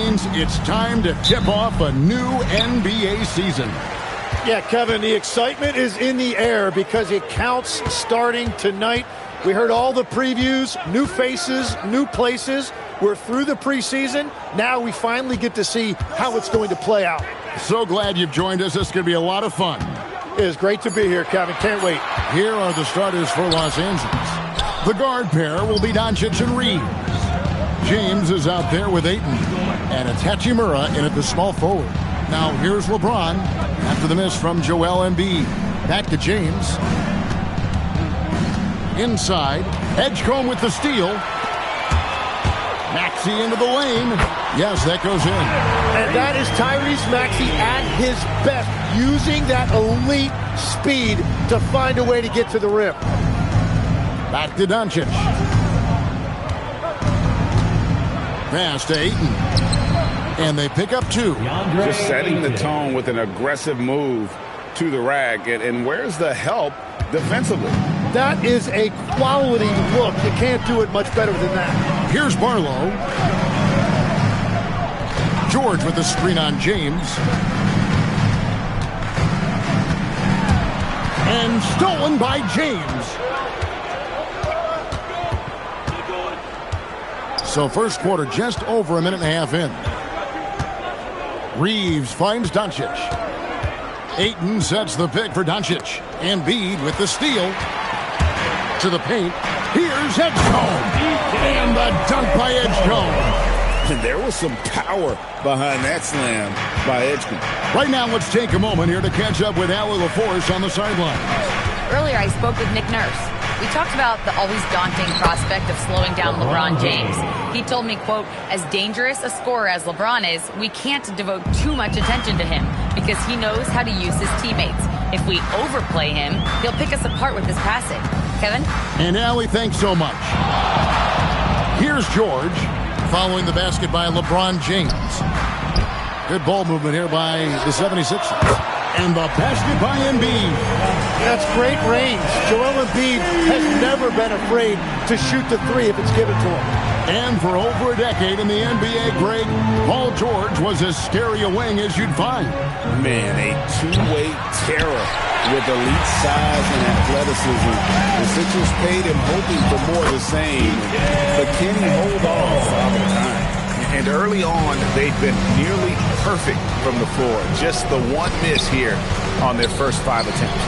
means it's time to tip off a new NBA season. Yeah, Kevin, the excitement is in the air because it counts starting tonight. We heard all the previews, new faces, new places. We're through the preseason. Now we finally get to see how it's going to play out. So glad you've joined us. This is going to be a lot of fun. It is great to be here, Kevin. Can't wait. Here are the starters for Los Angeles. The guard pair will be Doncic and Reeves. James is out there with Ayton. And it's Hachimura in at the small forward. Now here's LeBron after the miss from Joel Embiid. Back to James. Inside. Edgecombe with the steal. Maxey into the lane. Yes, that goes in. And that is Tyrese Maxey at his best, using that elite speed to find a way to get to the rim. Back to Doncic. Pass to Ayton. And they pick up two. Just setting the tone with an aggressive move to the rack. And where's the help defensively? That is a quality look. You can't do it much better than that. Here's Barlow. George with the screen on James. And stolen by James. So first quarter just over a minute and a half in. Reeves finds Doncic. Ayton sets the pick for Doncic. Embiid with the steal. To the paint. Here's Edgecombe. And the dunk by Edgecombe. There was some power behind that slam by Edgecombe. Right now, let's take a moment here to catch up with Allie LaForce on the sideline. Earlier, I spoke with Nick Nurse. We talked about the always daunting prospect of slowing down LeBron James. He told me, quote, as dangerous a scorer as LeBron is, we can't devote too much attention to him because he knows how to use his teammates. If we overplay him, he'll pick us apart with his passing. Kevin? And Allie, thanks so much. Here's George following the basket by LeBron James. Good ball movement here by the 76ers. And the basket by Embiid. That's great range. Joel Embiid has never been afraid to shoot the three if it's given to him. And for over a decade in the NBA, Greg, Paul George was as scary a wing as you'd find. Man, a two-way terror with elite size and athleticism. The Sixers paid him hoping for more of the same. But can he hold off all the time? And early on, they've been nearly perfect from the floor. Just the one miss here on their first 5 attempts.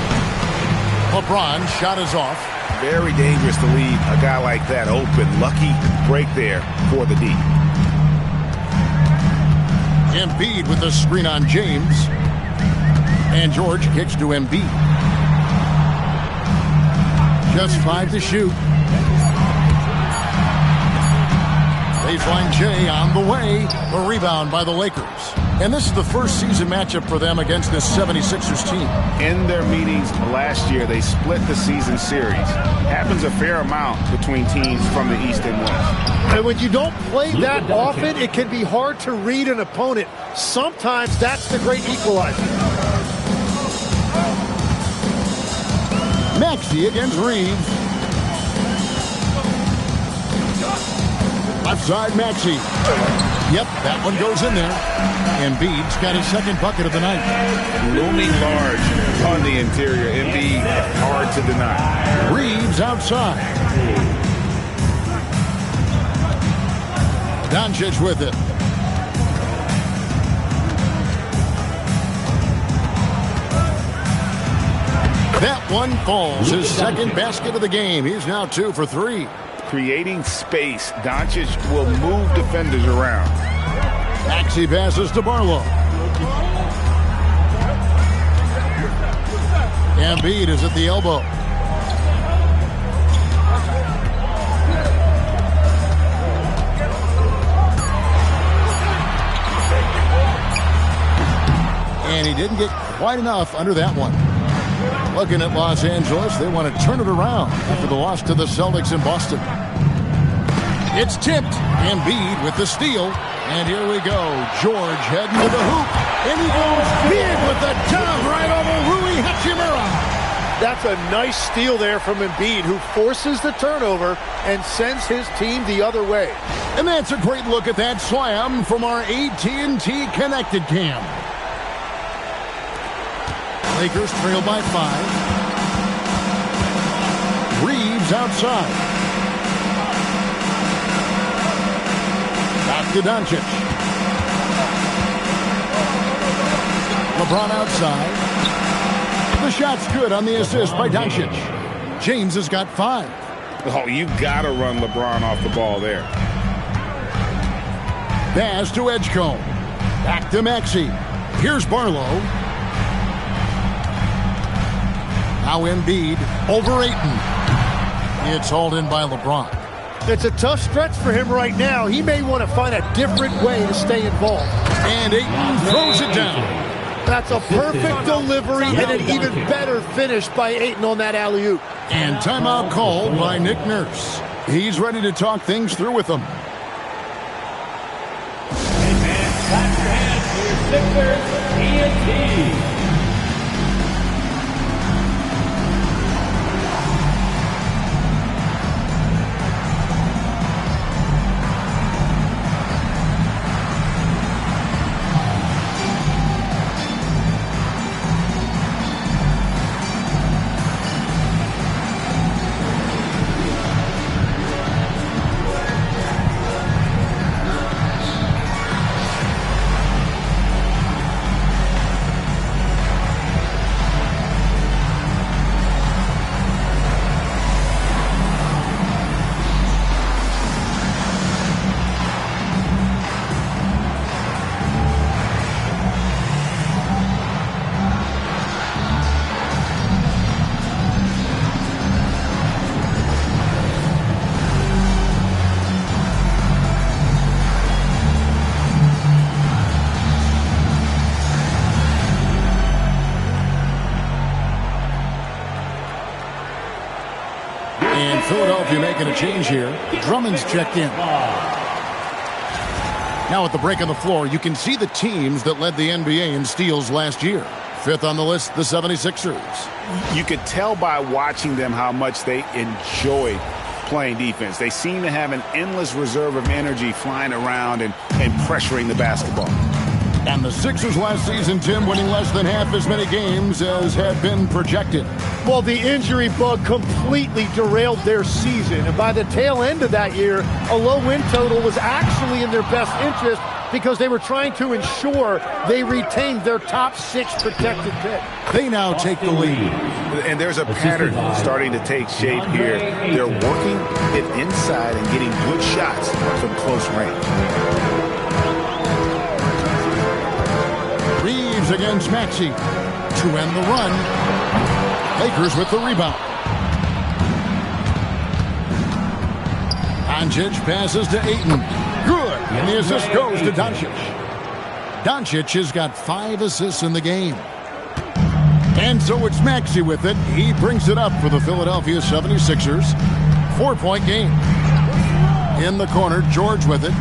LeBron shot is off. Very dangerous to leave a guy like that open. Lucky break there for the D. Embiid with the screen on James. And George kicks to Embiid. Just 5 to shoot. Baseline J on the way. A rebound by the Lakers. And this is the first season matchup for them against this 76ers team. In their meetings last year, they split the season series. Happens a fair amount between teams from the East and West. And when you don't play that often, it can be hard to read an opponent. Sometimes that's the great equalizer. Maxey against Reeves. Left side, Maxey. Yep, that one goes in there. Embiid's got his second bucket of the night. Looming large on the interior. Embiid, hard to deny. Reeves outside. Doncic with it. That one falls. His second basket of the game. He's now 2 for 3. Creating space. Doncic will move defenders around. Maxey passes to Barlow. Embiid is at the elbow. And he didn't get quite enough under that one. Looking at Los Angeles, they want to turn it around after the loss to the Celtics in Boston. It's tipped. Embiid with the steal. And here we go. George heading to the hoop. And he goes big with the dunk right over Rui Hachimura. That's a nice steal there from Embiid, who forces the turnover and sends his team the other way. And that's a great look at that slam from our AT&T Connected Cam. Lakers trail by 5. Reeves outside. Back to Doncic. LeBron outside. The shot's good on the assist by Doncic. James has got 5. Oh, you got to run LeBron off the ball there. Pass to Edgecombe. Back to Maxey. Here's Barlow. Now Embiid over Ayton. It's hauled in by LeBron. It's a tough stretch for him right now. He may want to find a different way to stay involved. And Ayton throws it down. That's a perfect delivery and an even better finish by Ayton on that alley-oop. And timeout called by Nick Nurse. He's ready to talk things through with them. And clap your hands for your Sixers, ENT. And Philadelphia making a change here. Drummond's checked in. Now at the break on the floor, you can see the teams that led the NBA in steals last year. 5th on the list, the 76ers. You could tell by watching them how much they enjoy playing defense. They seem to have an endless reserve of energy flying around and pressuring the basketball. And the Sixers last season, Tim, winning less than half as many games as had been projected. Well, the injury bug completely derailed their season. And by the tail end of that year, a low win total was actually in their best interest because they were trying to ensure they retained their top 6 protected pick. They now take the lead. And there's a pattern starting to take shape here. They're working it inside and getting good shots from close range. Reeves against Maxey to end the run. Lakers with the rebound. Doncic passes to Ayton. Good. And the assist goes to Doncic. Doncic has got 5 assists in the game. And so it's Maxey with it. He brings it up for the Philadelphia 76ers. 4-point game. In the corner, George with it.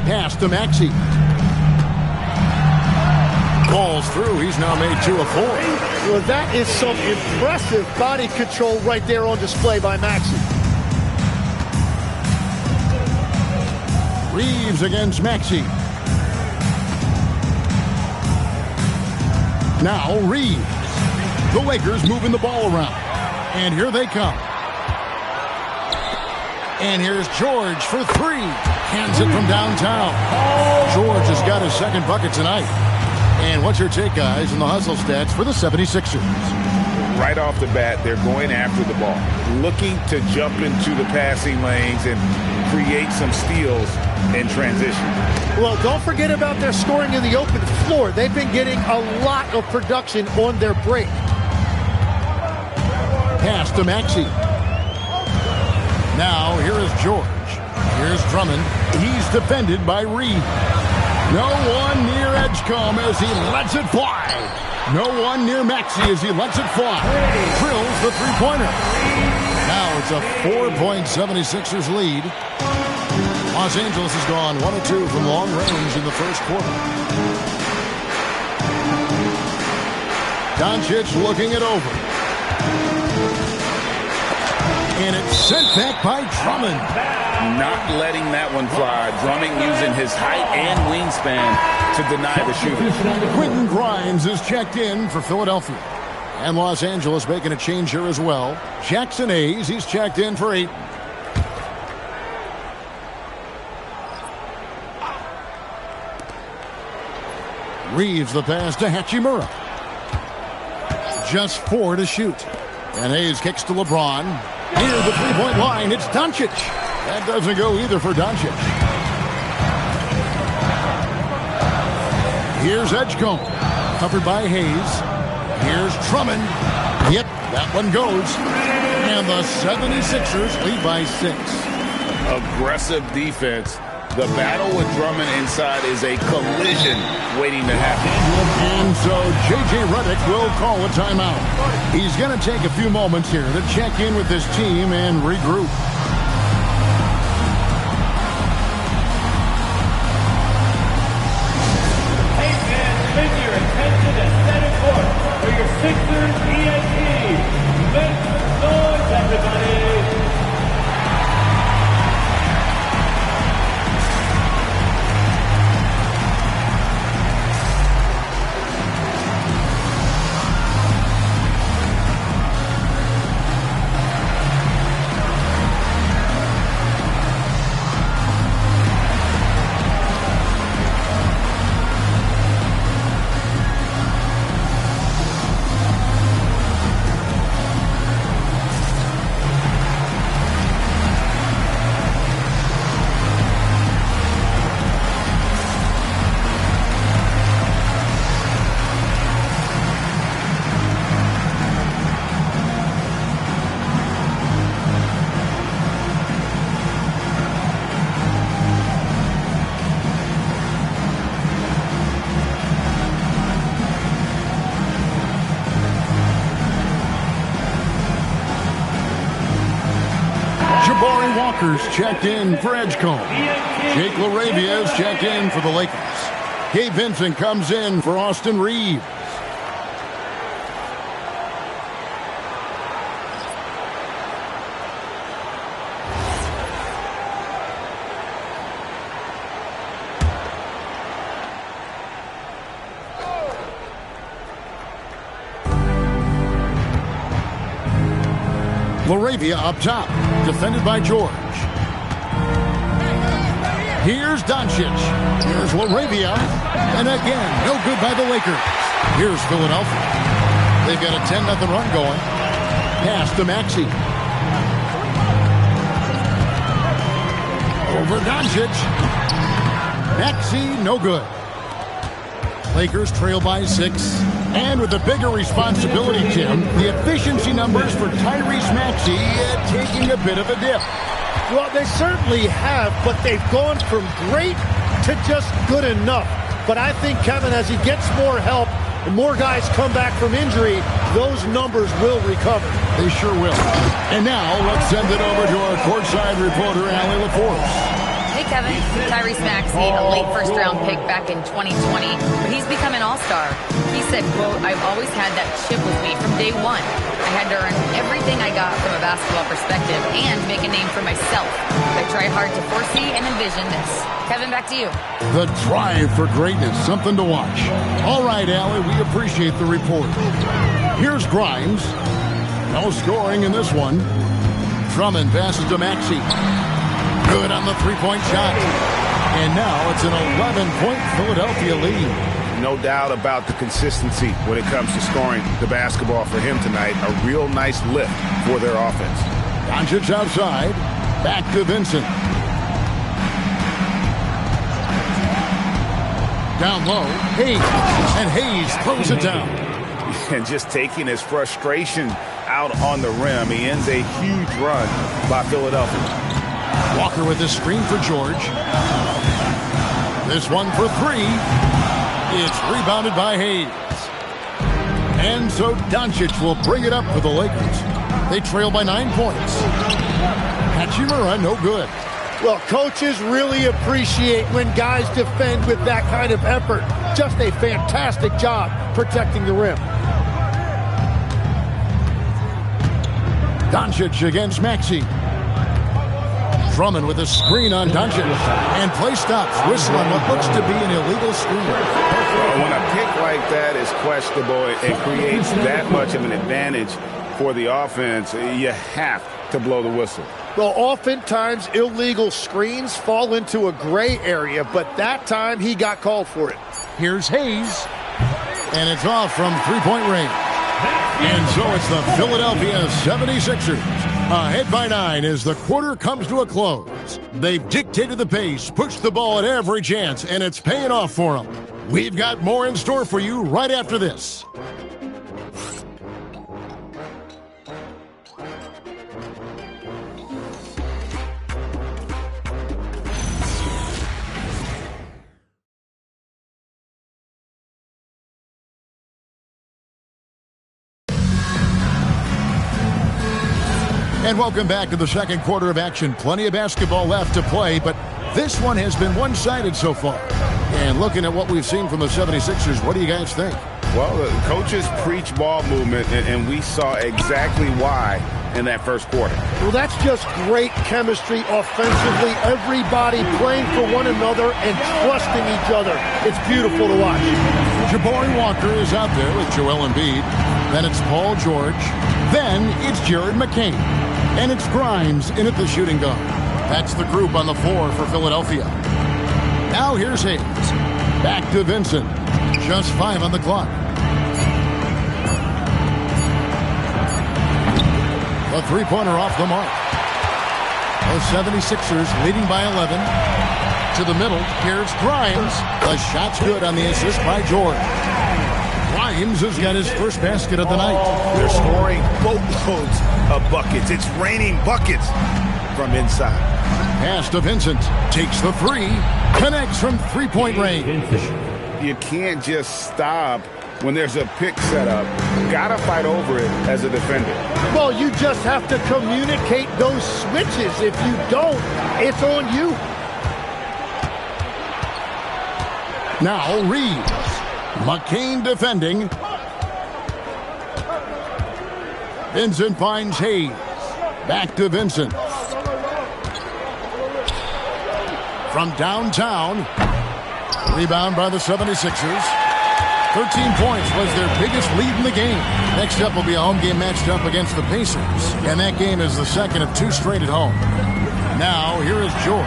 Pass to Maxey. Balls through. He's now made 2 of 4. Well, that is some impressive body control right there on display by Maxey. Reeves against Maxey. Now Reeves. The Lakers moving the ball around. And here they come. And here's George for 3. Hands it from downtown. George has got his second bucket tonight. And what's your take, guys, on the hustle stats for the 76ers? Right off the bat, they're going after the ball, looking to jump into the passing lanes and create some steals in transition. Well, don't forget about their scoring in the open floor. They've been getting a lot of production on their break. Pass to Maxey. Now, here is George. Here's Drummond. He's defended by Reed. No one near Edgecombe as he lets it fly. No one near Maxey as he lets it fly. Drills the three-pointer. Now it's a 4-point 76ers lead. Los Angeles has gone 1 of 2 from long range in the first quarter. Doncic looking it over. And it's sent back by Drummond. Not letting that one fly. Drummond using his height and wingspan to deny the shooter. Quentin Grimes is checked in for Philadelphia. And Los Angeles making a change here as well. Jackson Hayes, he's checked in for Ayton. Reeves the pass to Hachimura. Just 4 to shoot. And Hayes kicks to LeBron. Near the three-point line, it's Doncic. That doesn't go either for Doncic. Here's Edgecombe. Covered by Hayes. Here's Drummond. Yep, that one goes. And the 76ers lead by 6. Aggressive defense. The battle with Drummond inside is a collision waiting to happen. And so J.J. Redick will call a timeout. He's going to take a few moments here to check in with his team and regroup. Hey fans, bring your attention to center court for your Sixers ENT. Make some noise, everybody. Checked in for Edgecombe. Jake LaRavia is checked in for the Lakers. Gabe Vincent comes in for Austin Reeves. LaRavia up top, defended by George. Here's Doncic. Here's LaRavia. And again, no good by the Lakers. Here's Philadelphia. They've got a 10-0 run going. Pass to Maxey. Over Doncic. Maxey, no good. Lakers trail by 6. And with a bigger responsibility, Tim, the efficiency numbers for Tyrese Maxey taking a bit of a dip. Well, they certainly have, but they've gone from great to just good enough. But I think, Kevin, as he gets more help and more guys come back from injury, those numbers will recover. They sure will. And now, let's send it over to our courtside reporter, Allie LaForce. Hey, Kevin. Tyrese Maxey, a late first-round pick back in 2020, but he's become an all-star. He said, quote, "I've always had that chip with me from day one. I had to earn everything I got from a basketball perspective and make a name for myself. I try hard to foresee and envision this." Kevin, back to you. The drive for greatness, something to watch. All right, Allie, we appreciate the report. Here's Grimes. No scoring in this one. Drummond passes to Maxey. Good on the three-point shot. And now it's an 11-point Philadelphia lead. No doubt about the consistency when it comes to scoring the basketball for him tonight. A real nice lift for their offense. Doncic outside. Back to Vincent. Down low. Hayes. And Hayes throws it down. And just taking his frustration out on the rim. He ends a huge run by Philadelphia. Walker with his screen for George. This one for 3. It's rebounded by Hayes. And so Doncic will bring it up for the Lakers. They trail by 9 points. Hachimura, no good. Well, coaches really appreciate when guys defend with that kind of effort. Just a fantastic job protecting the rim. Doncic against Maxey. Drummond with a screen on Doncic. And play stops. Whistle on what looks to be an illegal screen. When a pick like that is questionable and creates that much of an advantage for the offense, you have to blow the whistle. Well, oftentimes illegal screens fall into a gray area, but that time he got called for it. Here's Hayes. And it's off from three-point range. And so it's the Philadelphia 76ers. Ahead by 9 as the quarter comes to a close. They've dictated the pace, pushed the ball at every chance, and it's paying off for them. We've got more in store for you right after this. And welcome back to the second quarter of action. Plenty of basketball left to play, but this one has been one-sided so far. And looking at what we've seen from the 76ers, what do you guys think? Well, the coaches preach ball movement, and we saw exactly why in that first quarter. Well, that's just great chemistry offensively. Everybody playing for one another and trusting each other. It's beautiful to watch. Jabari Walker is out there with Joel Embiid. Then it's Paul George. Then it's Jared McCain. And it's Grimes in at the shooting guard. That's the group on the floor for Philadelphia. Now here's Hayes. Back to Vincent. Just 5 on the clock. The three-pointer off the mark. The 76ers leading by 11. To the middle, here's Grimes. The shot's good on the assist by George. Grimes has got his first basket of the night. They're scoring boatloads of buckets. It's raining buckets from inside. Pass to Vincent. Takes the three. Connects from three-point range. You can't just stop when there's a pick set up. Gotta fight over it as a defender. Well, you just have to communicate those switches. If you don't, it's on you. Now Reeves. McCain defending. Vincent finds Hayes. Back to Vincent. From downtown. Rebound by the 76ers. 13 points was their biggest lead in the game. Next up will be a home game matched up against the Pacers. And that game is the second of 2 straight at home. Now, here is George.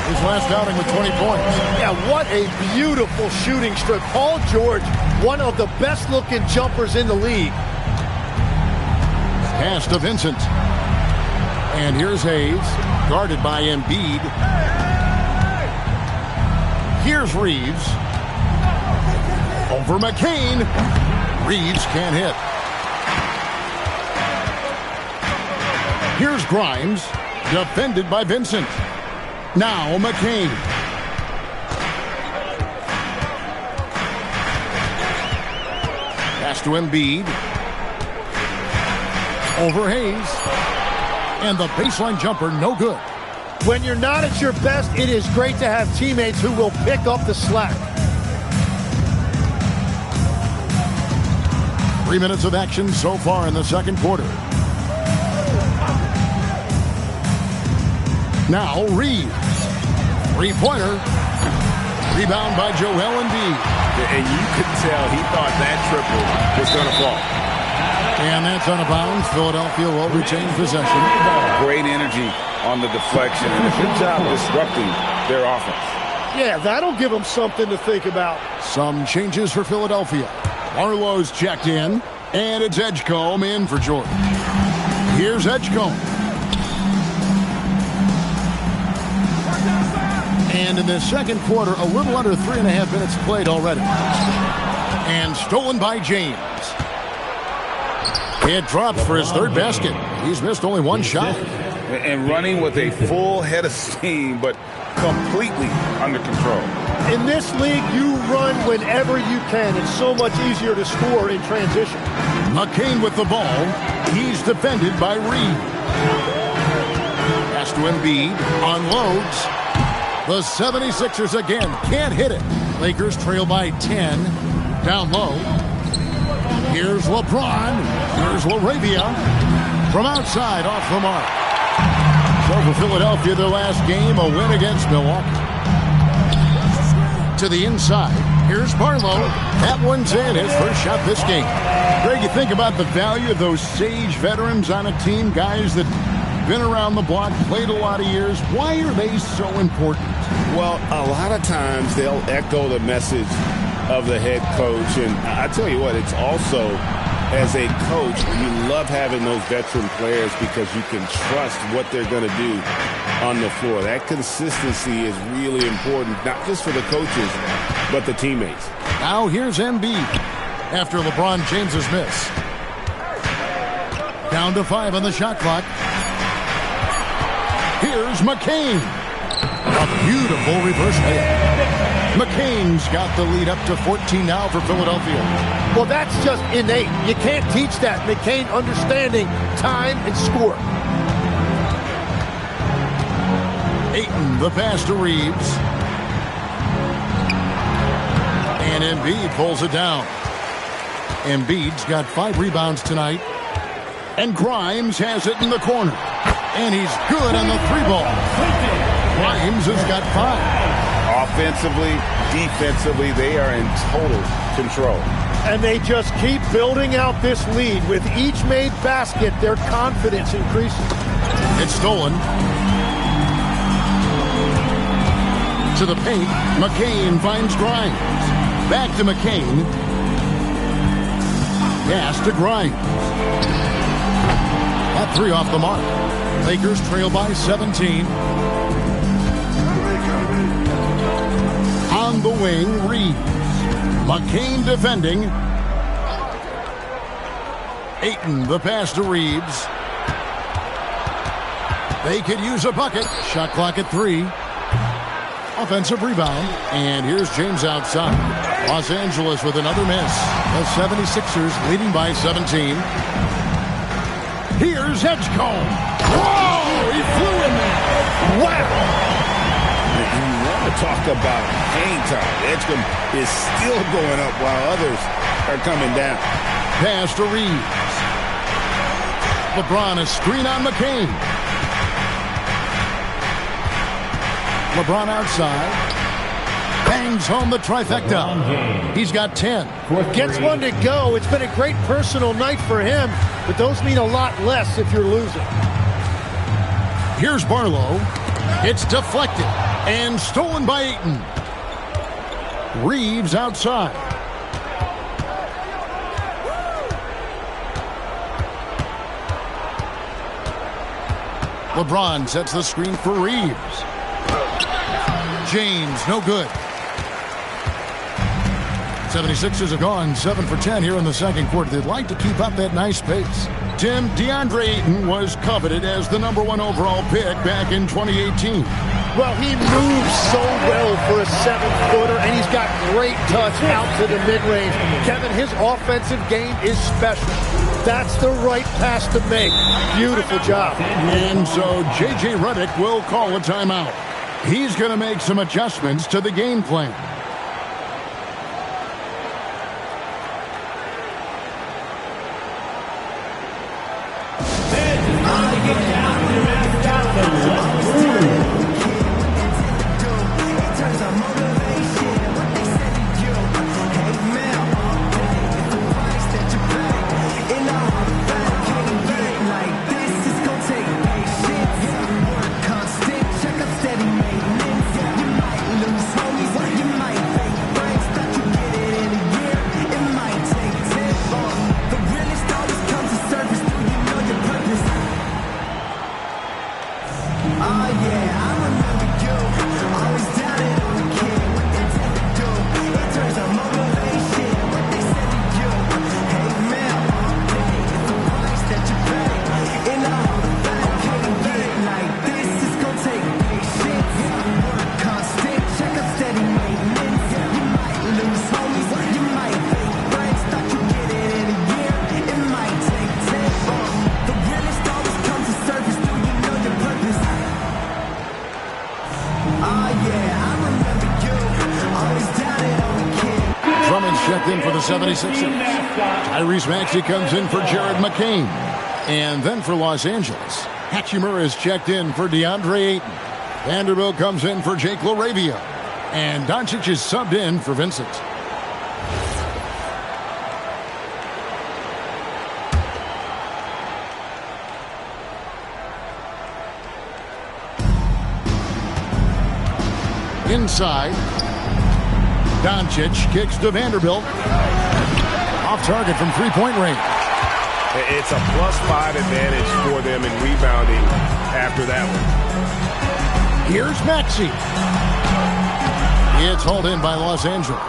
His last outing with 20 points. Yeah, what a beautiful shooting strip. Paul George, one of the best-looking jumpers in the league. Pass to Vincent. And here's Hayes, guarded by Embiid. Here's Reeves. Over McCain. Reeves can't hit. Here's Grimes, defended by Vincent. Now McCain. Pass to Embiid. Over Hayes. And the baseline jumper, no good. When you're not at your best, it is great to have teammates who will pick up the slack. 3 minutes of action so far in the second quarter. Now Reeves. Three-pointer. Rebound by Joel Embiid. And you could tell he thought that triple was going to fall. And that's out of bounds. Philadelphia will retain possession. Great energy on the deflection and a good job disrupting their offense. Yeah, that'll give them something to think about. Some changes for Philadelphia. Barlow's checked in, and it's Edgecombe in for George. Here's Edgecombe. And in the second quarter, a little under 3.5 minutes played already. And stolen by James. It drops for his third basket. He's missed only one shot. And running with a full head of steam, but completely under control. In this league, you run whenever you can. It's so much easier to score in transition. McCain with the ball. He's defended by Reed. Pass to Embiid. Unloads. The 76ers again can't hit it. Lakers trail by 10. Down low. Here's LeBron. Here's LaRavia. From outside, off the mark. So for Philadelphia, their last game, a win against Milwaukee. To the inside, here's Barlow. That one's in, his first shot this game. Greg, you think about the value of those sage veterans on a team, guys that been around the block, played a lot of years. Why are they so important? Well, a lot of times they'll echo the message of the head coach. And I tell you what, it's also, as a coach, you love having those veteran players because you can trust what they're going to do on the floor. That consistency is really important, not just for the coaches, but the teammates. Now here's Embiid after LeBron James's miss. Down to 5 on the shot clock. Here's McCain. A beautiful reverse layup. McCain's got the lead up to 14 now for Philadelphia. Well, that's just innate. You can't teach that. McCain understanding time and score. Ayton, the pass to Reeves. And Embiid pulls it down. Embiid's got 5 rebounds tonight. And Grimes has it in the corner. And he's good on the 3-ball. Grimes has got 5. Offensively, defensively, they are in total control. And they just keep building out this lead. With each made basket, their confidence increases. It's stolen. To the paint, McCain finds Grimes. Back to McCain. Pass to Grimes. That 3 off the mark. Lakers trail by 17. On the wing, Reeves. McCain defending. Ayton, the pass to Reeves. They could use a bucket. Shot clock at 3. Offensive rebound. And here's James outside. Los Angeles with another miss. The 76ers leading by 17. Here's Edgecombe. Whoa! He flew in there. Wow! You want to talk about hang time. Edgecombe is still going up while others are coming down. Pass to Reeves. LeBron, a screen on McCain. LeBron outside. Bangs home the trifecta. He's got 10. Gets one to go. It's been a great personal night for him, but those mean a lot less if you're losing. Here's Barlow. It's deflected and stolen by Ayton. Reeves outside. LeBron sets the screen for Reeves. James, no good. 76ers have gone 7 for 10 here in the second quarter. They'd like to keep up that nice pace. Tim, DeAndre Ayton was coveted as the #1 overall pick back in 2018. Well, he moves so well for a 7-footer, and he's got great touch out to the mid-range. Kevin, his offensive game is special. That's the right pass to make. Beautiful job. And so J.J. Redick will call a timeout. He's going to make some adjustments to the game plan. Checked in for the 76ers. Tyrese Maxey comes in for Jared McCain. And then for Los Angeles, Hachimura is checked in for DeAndre Ayton. Vanderbilt comes in for Jake LaRavia. And Doncic is subbed in for Vincent. Inside, Doncic kicks to Vanderbilt. Off target from three-point range. It's a +5 advantage for them in rebounding after that one. Here's Maxey. It's hauled in by Los Angeles.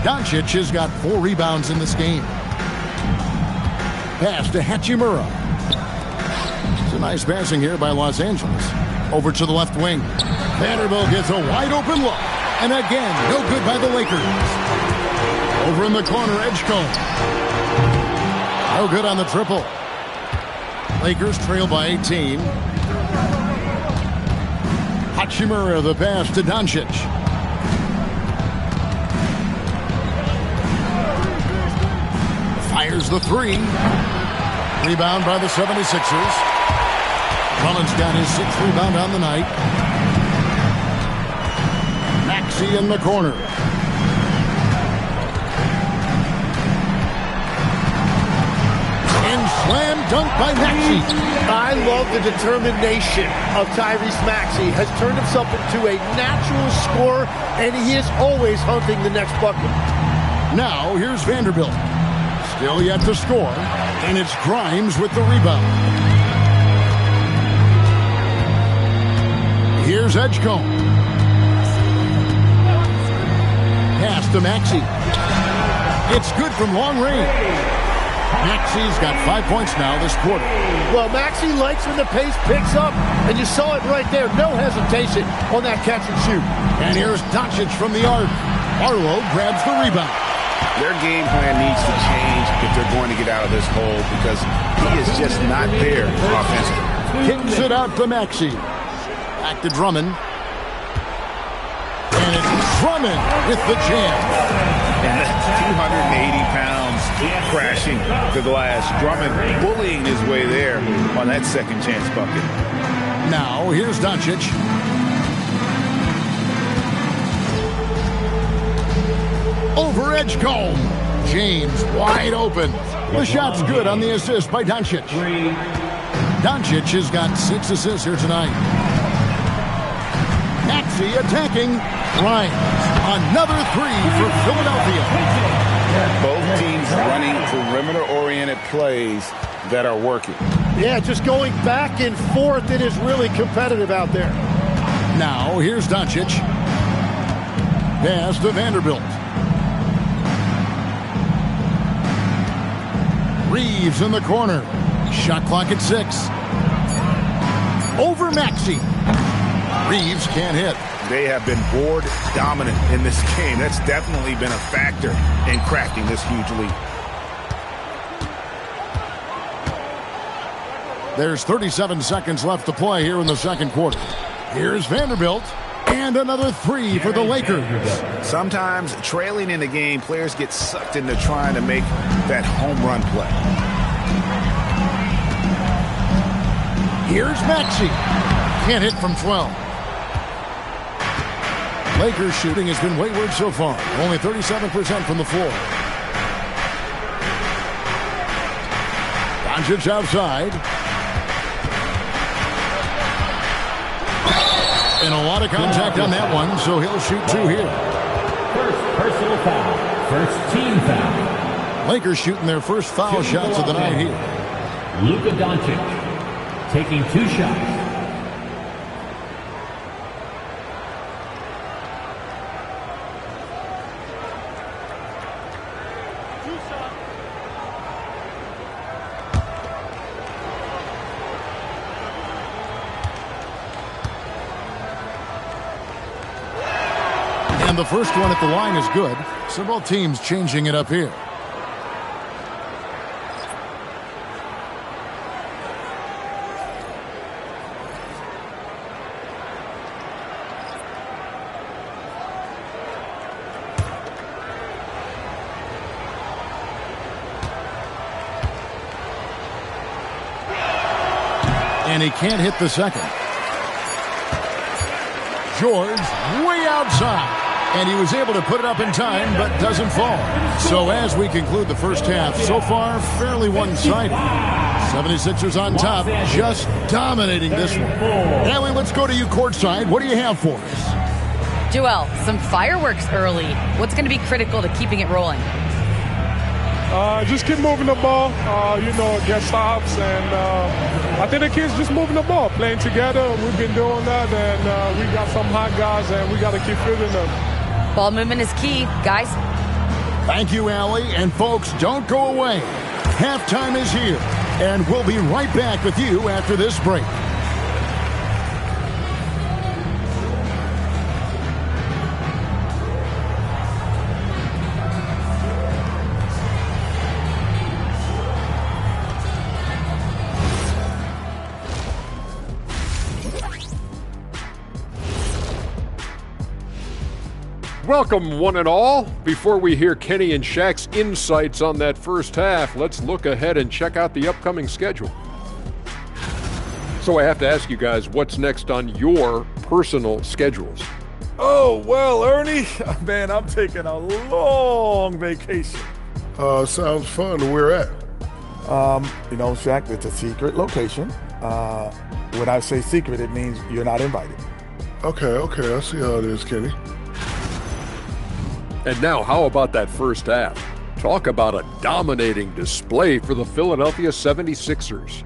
Doncic has got 4 rebounds in this game. Pass to Hachimura. It's a nice passing here by Los Angeles. Over to the left wing. Vanderbilt gets a wide-open look. And again, no good by the Lakers. Over in the corner, Edgecombe. No good on the triple. Lakers trail by 18. Hachimura, the pass to Doncic. Fires the 3. Rebound by the 76ers. Mullins got his 6th rebound on the night. Maxey in the corner. And slam dunk by Maxey. I love the determination of Tyrese Maxey. Has turned himself into a natural scorer, and he is always hunting the next bucket. Now here's Vanderbilt. Still yet to score, and it's Grimes with the rebound. Here's Edgecombe. Pass to Maxey. It's good from long range. Maxey's got 5 points now this quarter. Well, Maxey likes when the pace picks up, and you saw it right there. No hesitation on that catch and shoot. And here's Doncic from the arc. Barlow grabs the rebound. Their game plan needs to change if they're going to get out of this hole because he is just not there offensively. Kicks it out to Maxey. Back to Drummond. And it's Drummond with the jam. And 280 pounds crashing the glass. Drummond bullying his way there on that second chance bucket. Now here's Doncic. Over Edgecombe. James wide open. The shot's good on the assist by Doncic. Doncic has got 6 assists here tonight. Maxey attacking. Grimes. Another 3 for Philadelphia. Both teams running perimeter-oriented plays that are working. Yeah, just going back and forth. It is really competitive out there. Now here's Doncic. Pass to Vanderbilt. Reeves in the corner. Shot clock at 6. Over Maxey. Reeves can't hit. They have been board dominant in this game. That's definitely been a factor in cracking this huge lead. There's 37 seconds left to play here in the second quarter. Here's Vanderbilt. And another 3 for the Lakers. Sometimes trailing in the game, players get sucked into trying to make that home run play. Here's Maxey. Can't hit from 12. Lakers shooting has been wayward so far. Only 37% from the floor. Doncic outside. And a lot of contact on that one, so he'll shoot 2 here. First personal foul. First team foul. Lakers shooting their first foul shots of the night here. Luka Doncic taking 2 shots. And the first one at the line is good, so both teams changing it up here. and he can't hit the second. George way outside. And he was able to put it up in time, but doesn't fall. So as we conclude the first half, so far, fairly one-sided. 76ers on top, just dominating this one. Ellie, let's go to you courtside. What do you have for us? Joel, some fireworks early. What's going to be critical to keeping it rolling? Just keep moving the ball, get stops. And I think the kids just moving the ball, playing together. We've been doing that, and we got some hot guys, and we got to keep fielding them. Ball movement is key, guys. Thank you, Allie. And folks, don't go away. Halftime is here, and we'll be right back with you after this break. Welcome, one and all. Before we hear Kenny and Shaq's insights on that first half, let's look ahead and check out the upcoming schedule. So I have to ask you guys, what's next on your personal schedules? Oh, well, Ernie, man, I'm taking a long vacation. Sounds fun. Where at? Shaq, it's a secret location. When I say secret, it means you're not invited. Okay, I see how it is, Kenny. And now, how about that first half? Talk about a dominating display for the Philadelphia 76ers.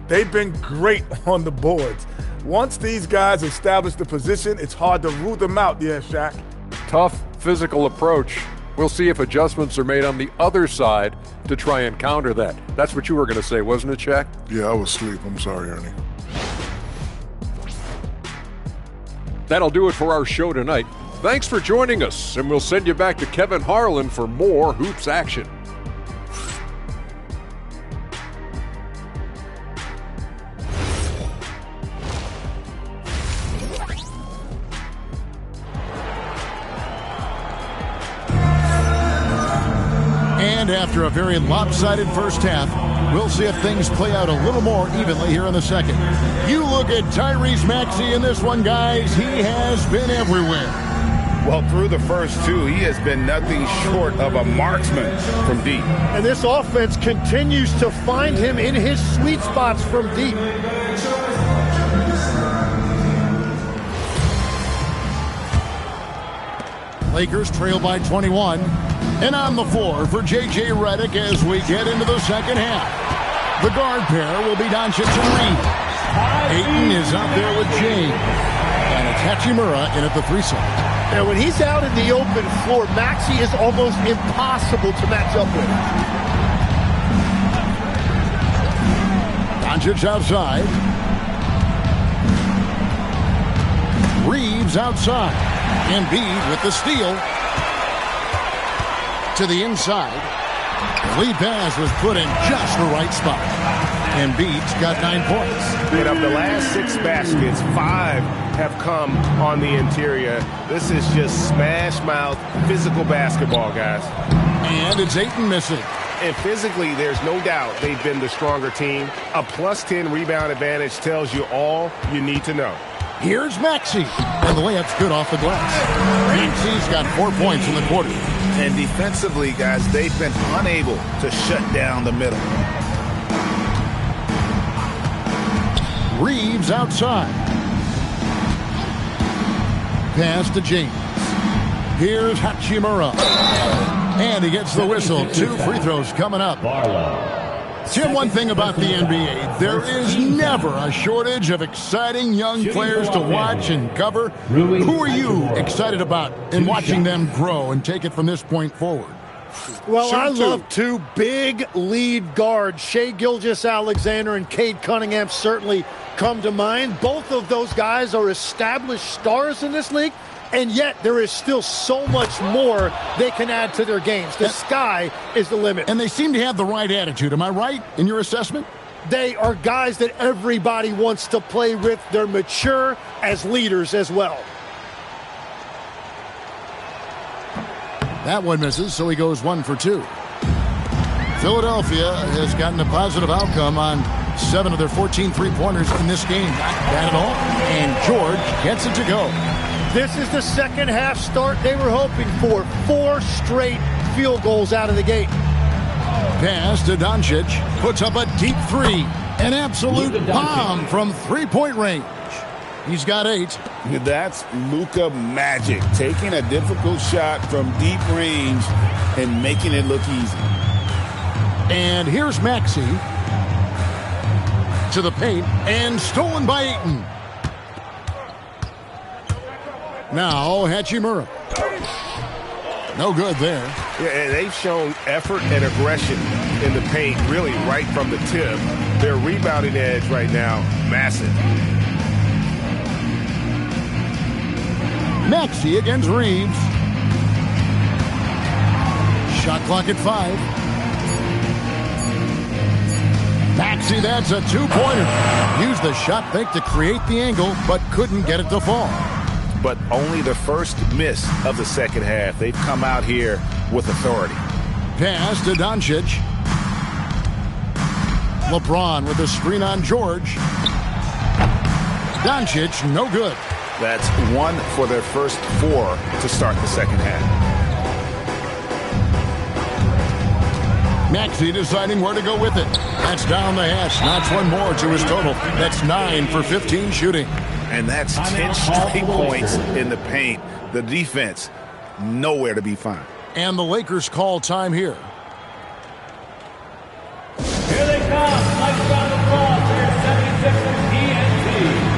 They've been great on the boards. Once these guys establish the position, it's hard to root them out, Shaq. Tough physical approach. We'll see if adjustments are made on the other side to try and counter that. That's what you were going to say, wasn't it, Shaq? Yeah, I was asleep. I'm sorry, Ernie. That'll do it for our show tonight. Thanks for joining us, and we'll send you back to Kevin Harlan for more Hoops action. And after a very lopsided first half, we'll see if things play out a little more evenly here in the second. You look at Tyrese Maxey in this one, guys. He has been everywhere. Well, through the first two, he has been nothing short of a marksman from deep. And this offense continues to find him in his sweet spots from deep. Lakers trail by 21. And on the floor for J.J. Redick as we get into the second half. The guard pair will be Doncic and Reed. Ayton is out there with James. And it's Hachimura in at the 3 side. And when he's out in the open floor, Maxey is almost impossible to match up with. Doncic outside. Reeves outside. Embiid with the steal. To the inside. The lead pass was put in just the right spot. Embiid's got 9 points. And of the last 6 baskets, 5 have come on the interior. This is just smash mouth physical basketball, guys. And it's Ayton missing. And physically, there's no doubt they've been the stronger team. A +10 rebound advantage tells you all you need to know. Here's Maxey. And the layup's good off the glass. Maxey's got 4 points in the quarter. And defensively, guys, they've been unable to shut down the middle. Reeves outside. Pass to James. Here's Hachimura. And he gets the whistle. 2 free throws coming up. Tim, one thing about the NBA, there is never a shortage of exciting young players to watch and cover. Who are you excited about in watching them grow and take it from this point forward? Well, I love 2 big lead guards. Shai Gilgeous-Alexander and Cade Cunningham certainly come to mind. Both of those guys are established stars in this league, and yet there is still so much more they can add to their games. The sky is the limit. And they seem to have the right attitude. Am I right in your assessment? They are guys that everybody wants to play with. They're mature as leaders as well. That one misses, so he goes 1 for 2. Philadelphia has gotten a positive outcome on 7 of their 14 three-pointers in this game. Not bad at all. And George gets it to go. This is the second half start they were hoping for. 4 straight field goals out of the gate. Pass to Doncic. Puts up a deep three. An absolute bomb from three-point range. He's got 8. That's Luka magic. Taking a difficult shot from deep range and making it look easy. And here's Maxey to the paint and stolen by Ayton. Now Hachimura. No good there. Yeah, they've shown effort and aggression in the paint really right from the tip. Their rebounding edge right now, massive. Maxey against Reeves. Shot clock at 5. Maxey, that's a two-pointer. Used the shot fake to create the angle, but couldn't get it to fall. But only the first miss of the second half. They've come out here with authority. Pass to Doncic. LeBron with a screen on George. Doncic, no good. That's 1 for their first 4 to start the second half. Maxey deciding where to go with it. That's down the hash. Knocks one more to his total. That's 9 for 15 shooting. And that's 10 straight points in the paint. The defense, nowhere to be found. And the Lakers call time here. Here they come. Nice round of applause for your 76ers TNT.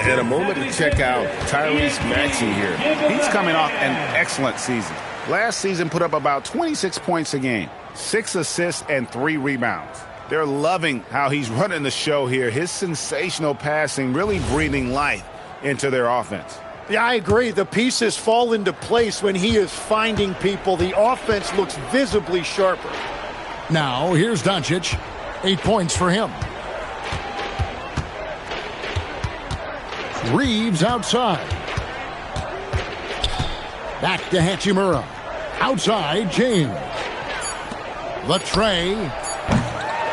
And a moment to check out Tyrese Maxey here. He's coming off an excellent season. Last season put up about 26 points a game, 6 assists and 3 rebounds. They're loving how he's running the show here. His sensational passing really breathing life into their offense. Yeah, I agree. The pieces fall into place when he is finding people. The offense looks visibly sharper. Now, here's Doncic. 8 points for him. Reeves outside. Back to Hachimura. Outside, James. The tray.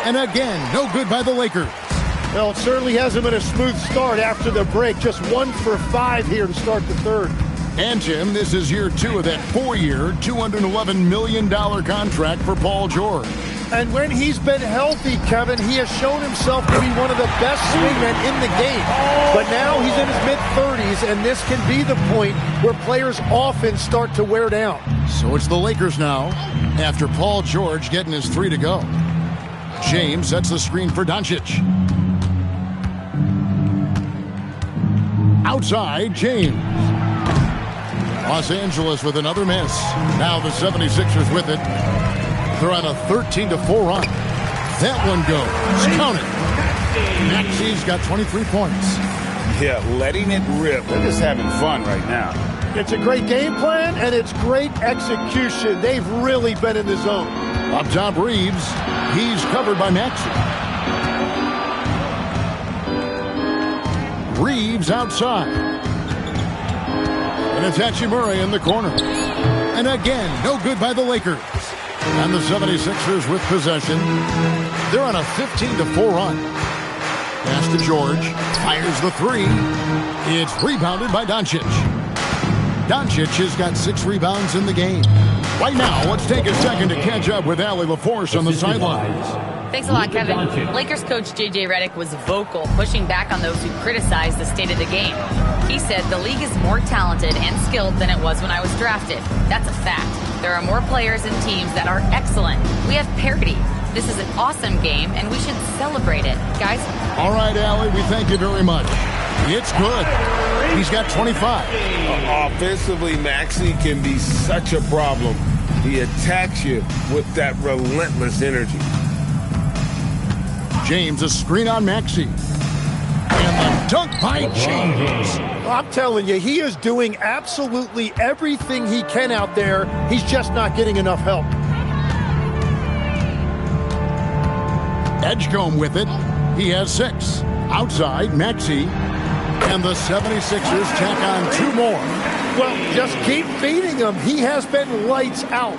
And again, no good by the Lakers. Well, it certainly hasn't been a smooth start after the break. Just 1 for 5 here to start the third. And, Jim, this is year 2 of that 4-year, $211 million contract for Paul George. And when he's been healthy, Kevin, he has shown himself to be one of the best swingmen in the game. But now he's in his mid-30s, and this can be the point where players often start to wear down. So it's the Lakers now, after Paul George getting his 3 to go. James sets the screen for Doncic. Outside, James. Los Angeles with another miss. Now the 76ers with it. They're on a 13-4 run. That one goes. Count it. Maxey's got 23 points. Yeah, letting it rip. They're just having fun right now. It's a great game plan, and it's great execution. They've really been in the zone. Up top, Reeves. He's covered by Maxey. Reeves outside. And it's Hachimura in the corner. And again, no good by the Lakers. And the 76ers with possession. They're on a 15-4 run. Pass to George. Fires the 3. It's rebounded by Doncic. Doncic has got 6 rebounds in the game. Right now, let's take a second to catch up with Allie LaForce on the sidelines. Thanks a lot, Kevin. Lakers coach J.J. Redick was vocal, pushing back on those who criticized the state of the game. He said the league is more talented and skilled than it was when I was drafted. That's a fact. There are more players and teams that are excellent. We have parity. This is an awesome game, and we should celebrate it. Guys? All right, Allie, we thank you very much. It's good. He's got 25. Offensively, Maxey can be such a problem. He attacks you with that relentless energy. James, a screen on Maxey. And the dunk by James. I'm telling you, he is doing absolutely everything he can out there. He's just not getting enough help. Edgecombe with it. He has 6. Outside, Maxey. And the 76ers tack on 2 more. Well, just keep feeding him. He has been lights out.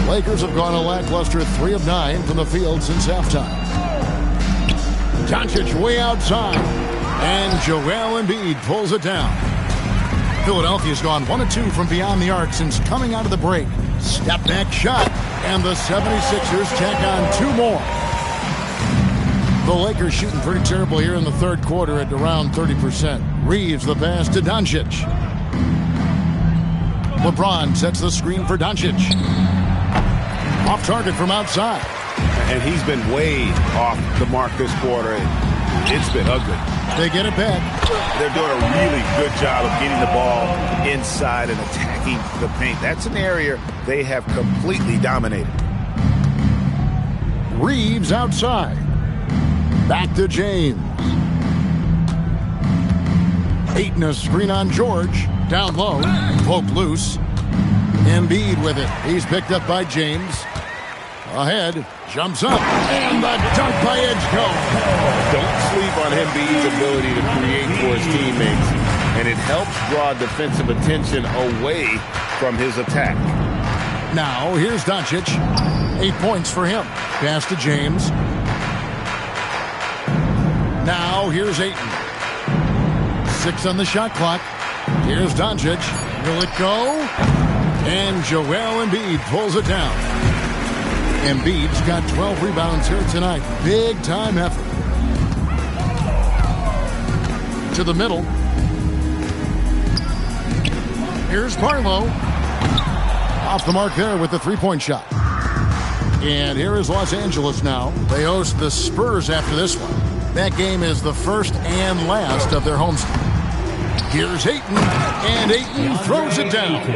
Lakers have gone a lackluster 3 of 9 from the field since halftime. Doncic way outside. And Joel Embiid pulls it down. Philadelphia's gone 1 of 2 from beyond the arc since coming out of the break. Step back shot. And the 76ers tack on 2 more. The Lakers shooting pretty terrible here in the third quarter at around 30%. Reeves the pass to Doncic. LeBron sets the screen for Doncic. Off target from outside. And he's been way off the mark this quarter. It's been ugly. They get it back. They're doing a really good job of getting the ball inside and attacking the paint. That's an area they have completely dominated. Reeves outside. Back to James. Ayton a screen on George. Down low. Poke loose. Embiid with it. He's picked up by James. Ahead. Jumps up. And the dunk by Edgecombe. Don't sleep on Embiid's ability to create for his teammates. And it helps draw defensive attention away from his attack. Now, here's Doncic. 8 points for him. Pass to James. Now, here's Ayton. 6 on the shot clock. Here's Doncic. Will it go? And Joel Embiid pulls it down. Embiid's got 12 rebounds here tonight. Big time effort. To the middle. Here's Barlow. Off the mark there with the 3-point shot. And here is Los Angeles now. They host the Spurs after this one. That game is the first and last of their homestand. Here's Ayton, and Ayton throws it down.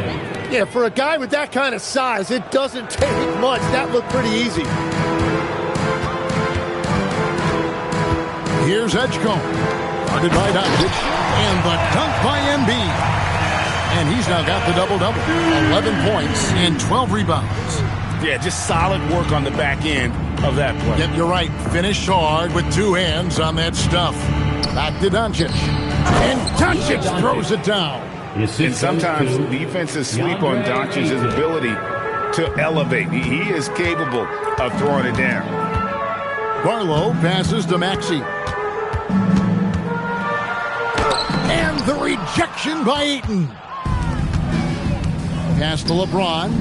Yeah, for a guy with that kind of size, it doesn't take much. That looked pretty easy. Here's Edgecombe. Guarded by Doncic, and the dunk by Embiid. And he's now got the double-double. 11 points and 12 rebounds. Yeah, just solid work on the back end of that play. Yep, you're right. Finish hard with 2 hands on that stuff. Back to Doncic. And Doncic throws it down. And sometimes defenses sleep on Doncic's ability to elevate. He is capable of throwing it down. Barlow passes to Maxey. And the rejection by Ayton. Pass to LeBron.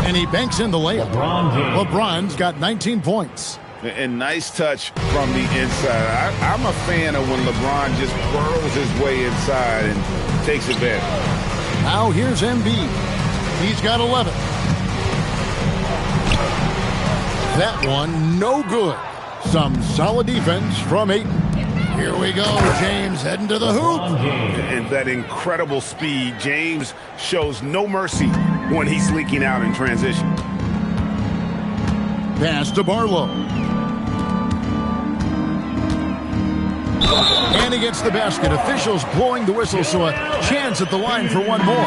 And he banks in the layup. LeBron's got 19 points. And nice touch from the inside. I'm a fan of when LeBron just burrows his way inside and takes advantage. Now here's Embiid. He's got 11. That one, no good. Some solid defense from Ayton. Here we go. James heading to the hoop. And that incredible speed. James shows no mercy when he's leaking out in transition. Pass to Barlow. And he gets the basket. Officials blowing the whistle, so a chance at the line for one more.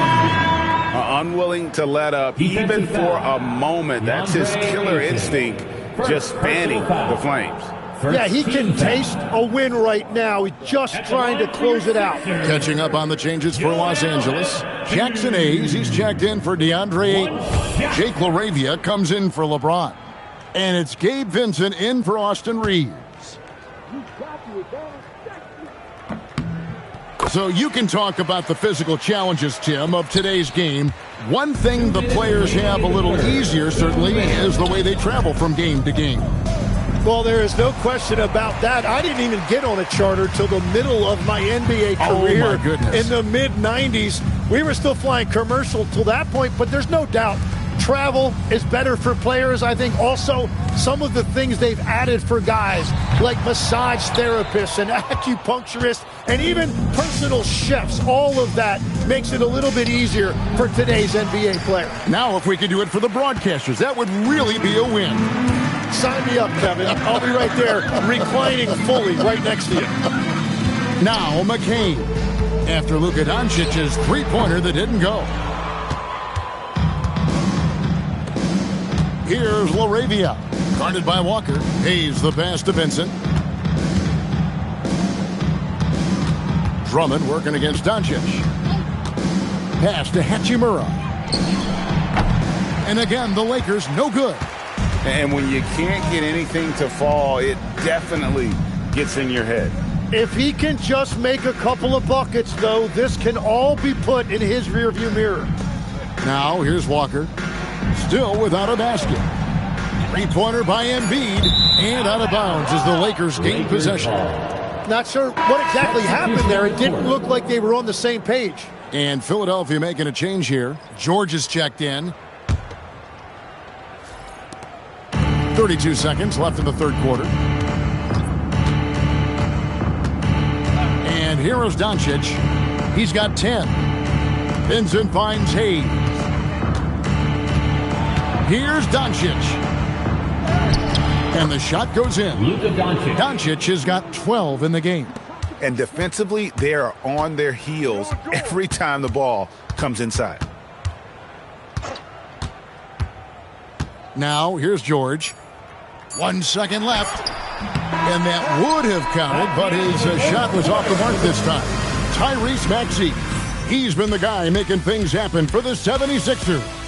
Unwilling to let up, even for a moment. That's his killer instinct, just fanning the Flames. Yeah, he can taste a win right now. He's just trying to close it out. Catching up on the changes for Los Angeles. Jackson Hayes, he's checked in for DeAndre Ayton. Jake LaRavia comes in for LeBron. And it's Gabe Vincent in for Austin Reeves. So you can talk about the physical challenges, Tim, of today's game. One thing the players have a little easier, certainly, is the way they travel from game to game. Well, there is no question about that. I didn't even get on a charter till the middle of my NBA career. Oh, my goodness. In the mid-'90s. We were still flying commercial till that point, but there's no doubt travel is better for players. I think also some of the things they've added for guys like massage therapists and acupuncturists and even personal chefs, all of that makes it a little bit easier for today's NBA player. Now, if we could do it for the broadcasters, that would really be a win. Sign me up, Kevin. I'll be right there reclining fully right next to you. Now McCain, after Luka Doncic's three-pointer that didn't go. Here's LaRavia, guarded by Walker. Hayes the pass to Vincent. Drummond working against Doncic. Pass to Hachimura. And again, the Lakers no good. And when you can't get anything to fall, it definitely gets in your head. If he can just make a couple of buckets, though, this can all be put in his rearview mirror. Now, here's Walker. Still without a basket. Three-pointer by Embiid. And out of bounds as the Lakers gain possession. Not sure what exactly happened there. It didn't look like they were on the same page. And Philadelphia making a change here. George is checked in. 32 seconds left in the third quarter. And here is Doncic. He's got 10. Vincent finds Hayes. Here's Doncic. And the shot goes in. Doncic has got 12 in the game. And defensively, they are on their heels every time the ball comes inside. Now, here's George. 1 second left. And that would have counted, but his shot was off the mark this time. Tyrese Maxey. He's been the guy making things happen for the 76ers.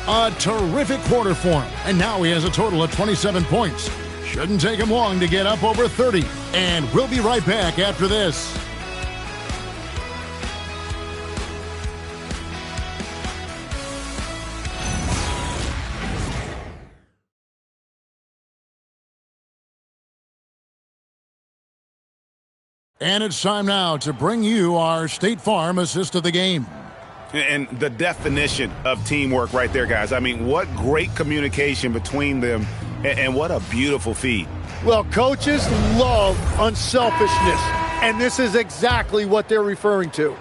A terrific quarter for him. And now he has a total of 27 points. Shouldn't take him long to get up over 30. And we'll be right back after this. And it's time now to bring you our State Farm assist of the game. And the definition of teamwork right there, guys. I mean, what great communication between them, and what a beautiful feed. Well, coaches love unselfishness, and this is exactly what they're referring to.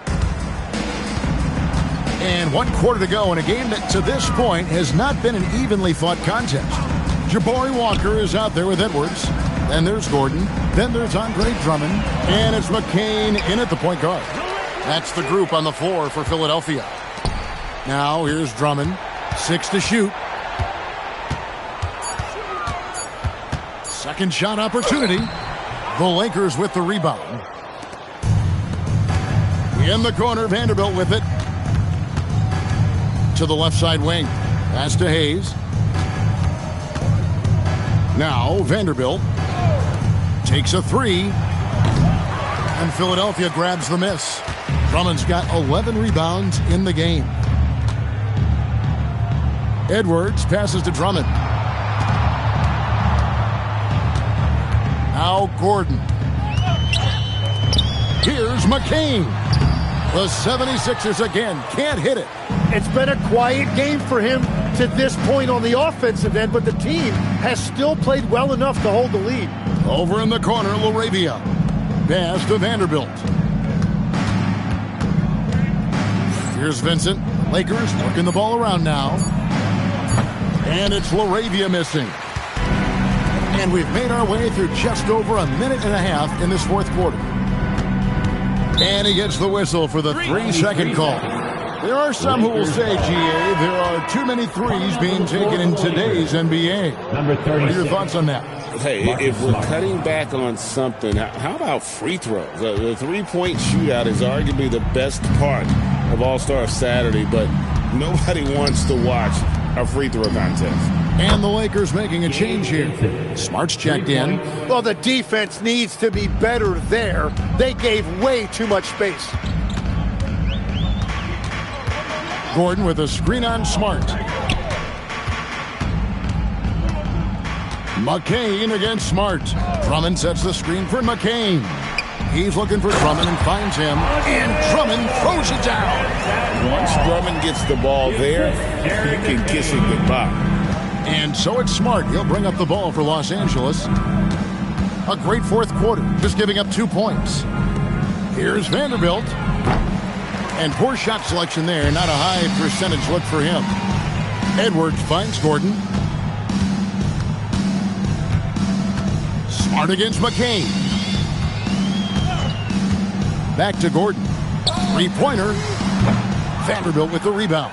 And 1 quarter to go in a game that to this point has not been an evenly fought contest. Jabari Walker is out there with Edwards. Then there's Gordon. Then there's Andre Drummond. And it's McCain in at the point guard. That's the group on the floor for Philadelphia. Now here's Drummond. 6 to shoot. Second shot opportunity. The Lakers with the rebound. In the corner, Vanderbilt with it. To the left side wing. Pass to Hayes. Now Vanderbilt takes a three. And Philadelphia grabs the miss. Drummond's got 11 rebounds in the game. Edwards passes to Drummond. Now Gordon. Here's McCain. The 76ers again can't hit it. It's been a quiet game for him to this point on the offensive end, but the team has still played well enough to hold the lead. Over in the corner, LaRavia. Pass to Vanderbilt. Here's Vincent. Lakers working the ball around now. And it's LaRavia missing. And we've made our way through just over a minute and a half in this fourth quarter. And he gets the whistle for the 3-second call. There are some who will say, GA, there are too many threes being taken in today's NBA. What are your thoughts on that? Hey, if we're cutting back on something, how about free throws? The three-point shootout is arguably the best part of All-Star Saturday, but nobody wants to watch a free throw contest. And the Lakers making a change here. Smart's checked in. Well, the defense needs to be better there. They gave way too much space. Gordon with a screen on Smart. McCain against Smart. Drummond sets the screen for McCain. He's looking for Drummond and finds him. And Drummond throws it down. Once Drummond gets the ball there, you can kiss it goodbye. And so it's Smart. He'll bring up the ball for Los Angeles. A great fourth quarter, just giving up 2 points. Here's Vanderbilt. And poor shot selection there. Not a high percentage look for him. Edwards finds Gordon. Smart against McCain. Back to Gordon. Three-pointer. Vanderbilt with the rebound.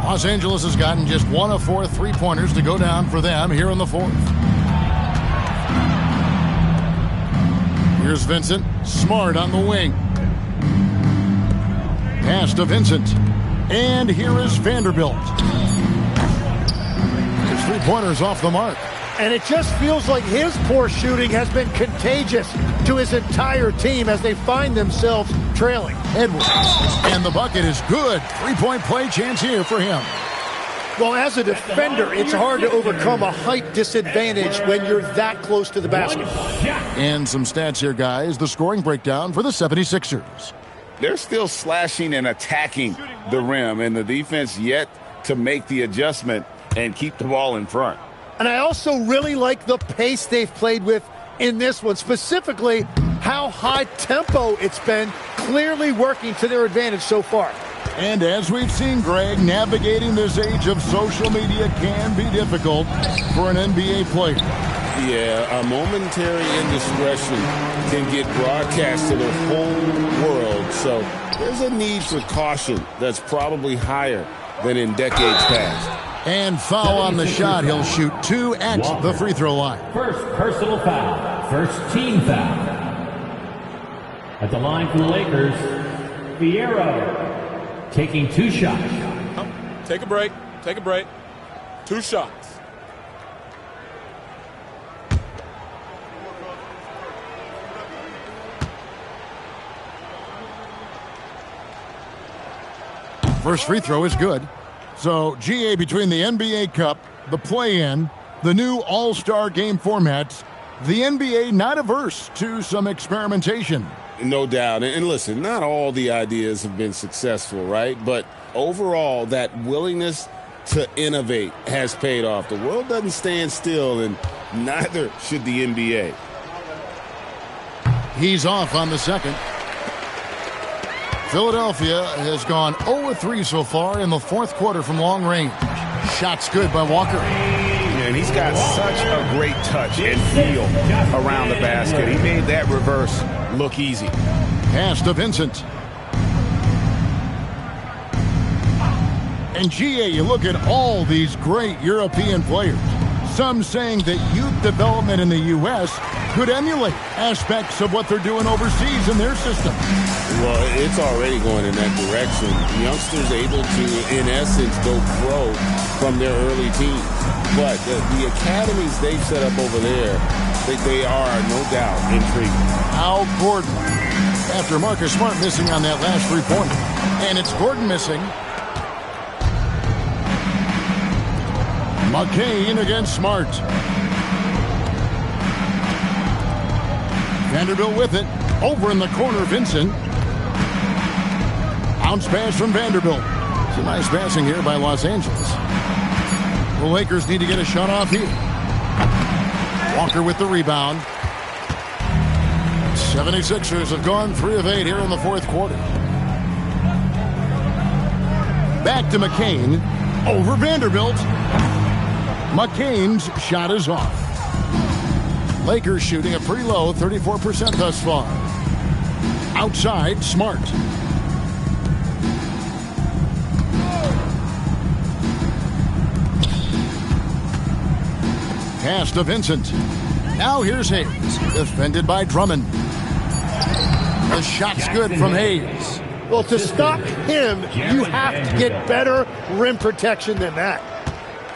Los Angeles has gotten just 1 of 4 three-pointers to go down for them here in the fourth. Here's Vincent. Smart on the wing. Pass to Vincent. And here is Vanderbilt. His three-pointer's off the mark. And it just feels like his poor shooting has been contagious to his entire team as they find themselves trailing. Edwards. And the bucket is good. Three-point play chance here for him. Well, as a defender, it's hard to overcome a height disadvantage when you're that close to the basket. And some stats here, guys. The scoring breakdown for the 76ers. They're still slashing and attacking the rim, and the defense yet to make the adjustment and keep the ball in front. And I also really like the pace they've played with in this one, specifically how high tempo it's been, clearly working to their advantage so far. And as we've seen, Greg, navigating this age of social media can be difficult for an NBA player. Yeah, a momentary indiscretion can get broadcast to the whole world. So there's a need for caution that's probably higher than in decades past. And foul on the shot. He'll shoot 2 at the free throw line. First personal foul. First team foul. At the line for the Lakers, Fierro taking 2 shots. Take a break. Take a break. 2 shots. First free throw is good. So, GA, between the NBA Cup, the play-in, the new All-Star game formats, the NBA not averse to some experimentation. No doubt. And listen, not all the ideas have been successful, right? But overall, that willingness to innovate has paid off. The world doesn't stand still, and neither should the NBA. He's off on the second. Philadelphia has gone 0-3 so far in the fourth quarter from long range. Shots good by Walker. And he's got such a great touch and feel around the basket. He made that reverse look easy. Pass to Vincent. And GA, you look at all these great European players. Some saying that youth development in the U.S. could emulate aspects of what they're doing overseas in their system. Well, it's already going in that direction. Youngsters able to, in essence, go pro from their early teens. But the academies they've set up over there, they are, no doubt, intriguing. Al Gordon, after Marcus Smart missing on that last three-pointer. And it's Gordon missing. McCain against Smart. Vanderbilt with it. Over in the corner, Vincent. Bounce pass from Vanderbilt. It's a nice passing here by Los Angeles. The Lakers need to get a shot off here. Walker with the rebound. 76ers have gone 3 of 8 here in the fourth quarter. Back to McCain. Over Vanderbilt. McCain's shot is off. Lakers shooting a pretty low 34% thus far. Outside, Smart. Pass to Vincent. Now here's Hayes. Defended by Drummond. The shot's good from Hayes. Well, to stop him, you have to get better rim protection than that.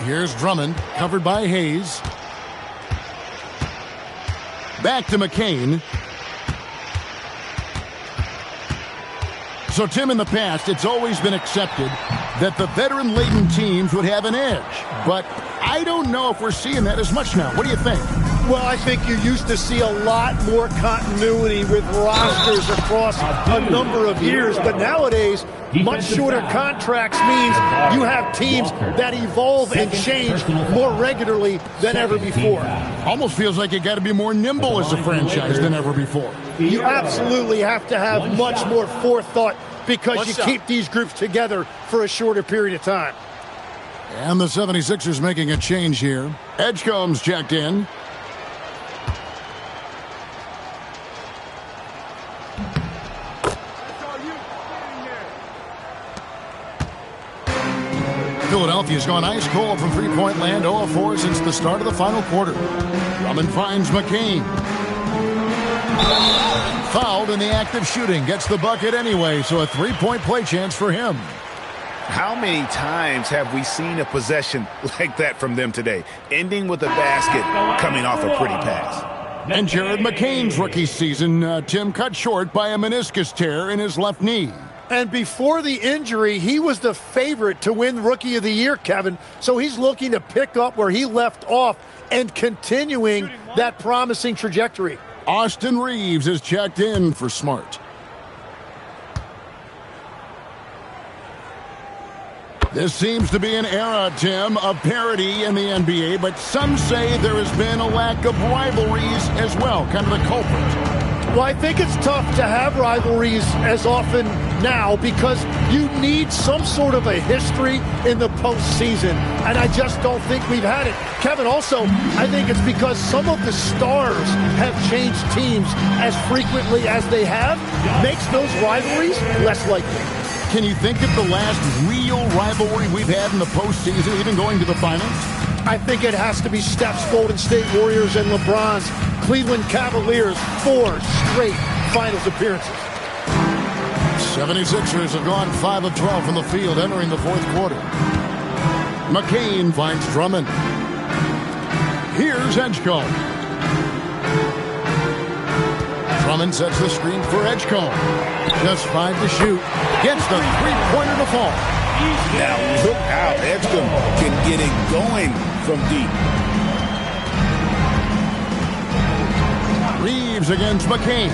Here's Drummond, covered by Hayes. Back to McCain. So, Tim, in the past, it's always been accepted that the veteran-laden teams would have an edge. But I don't know if we're seeing that as much now. What do you think? Well, I think you used to see a lot more continuity with rosters across a number of years. But nowadays, much shorter contracts means you have teams that evolve and change more regularly than ever before. Almost feels like you got to be more nimble as a franchise than ever before. You absolutely have to have much more forethought because you keep these groups together for a shorter period of time. And the 76ers making a change here. Edgecombe's checked in. Philadelphia's gone ice cold from three-point land, 0 of 4 since the start of the final quarter. Drummond finds McCain. Fouled in the act of shooting. Gets the bucket anyway, so a three-point play chance for him. How many times have we seen a possession like that from them today, ending with a basket coming off a pretty pass? And Jared McCain's rookie season, Tim, cut short by a meniscus tear in his left knee. And before the injury, he was the favorite to win Rookie of the Year, Kevin. So he's looking to pick up where he left off and continuing that promising trajectory. Austin Reeves is checked in for Smart. This seems to be an era, Tim, of parity in the NBA, but some say there has been a lack of rivalries as well, kind of the culprit. Well, I think it's tough to have rivalries as often now because you need some sort of a history in the postseason, and I just don't think we've had it. Kevin, also, I think it's because some of the stars have changed teams as frequently as they have, makes those rivalries less likely. Can you think of the last real rivalry we've had in the postseason, even going to the finals? I think it has to be Steph's Golden State Warriors and LeBron's Cleveland Cavaliers, 4 straight finals appearances. 76ers have gone 5 of 12 from the field entering the fourth quarter. McCain finds Drummond. Here's Edgecombe. Drummond sets the screen for Edgecombe. Just 5 to shoot. Gets the three-pointer to fall. Now look how Edgecombe can get it going from deep. Reeves against McCain.